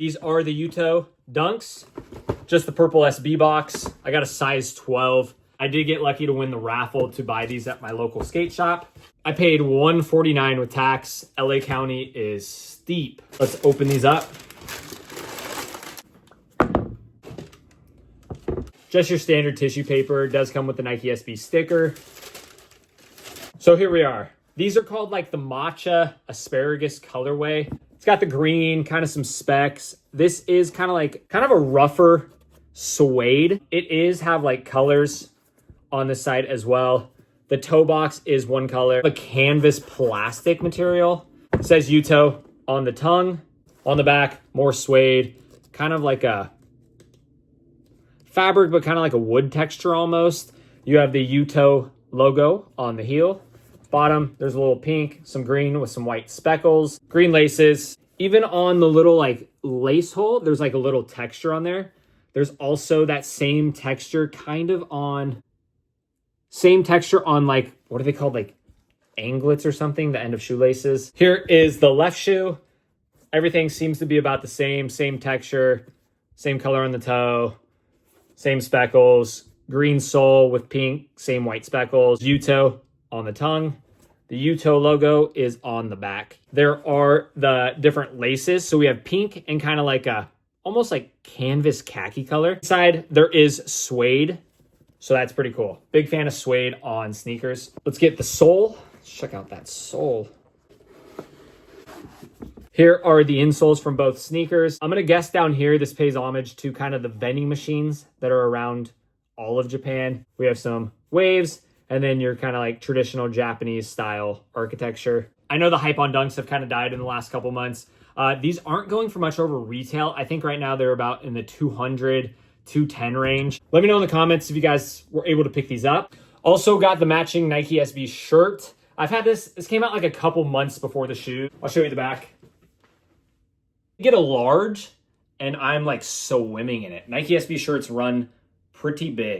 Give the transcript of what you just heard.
These are the Yuto Dunks, just the purple SB box. I got a size 12. I did get lucky to win the raffle to buy these at my local skate shop. I paid $149 with tax. LA County is steep. Let's open these up. Just your standard tissue paper. It does come with the Nike SB sticker. So here we are. These are called like the Matcha Asparagus colorway. It's got the green, kind of some specks. This is kind of a rougher suede. It is have like colors on the side as well. The toe box is one color. A canvas plastic material. It says Yuto on the tongue. On the back, more suede. Kind of like a fabric, but kind of like a wood texture almost. You have the Yuto logo on the heel. Bottom, there's a little pink, some green with some white speckles, green laces. Even on the little like lace hole, there's like a little texture on there. There's also that same texture on like, what are they called? Like anglets or something, the end of shoelaces. Here is the left shoe. Everything seems to be about the same texture, same color on the toe, same speckles, green sole with pink, same white speckles, Yuto on the tongue. The Yuto logo is on the back. There are the different laces. So we have pink and kind of like almost like canvas khaki color. Inside there is suede. So that's pretty cool. Big fan of suede on sneakers. Let's get the sole. Let's check out that sole. Here are the insoles from both sneakers. I'm gonna guess down here, this pays homage to kind of the vending machines that are around all of Japan. We have some waves, and then your kind of like traditional Japanese style architecture. I know the hype on Dunks have kind of died in the last couple months. These aren't going for much over retail. I think right now they're about in the 200, 210 range. Let me know in the comments if you guys were able to pick these up. Also got the matching Nike SB shirt. I've had this came out like a couple months before the shoe. I'll show you the back. You get a large and I'm like swimming in it. Nike SB shirts run pretty big.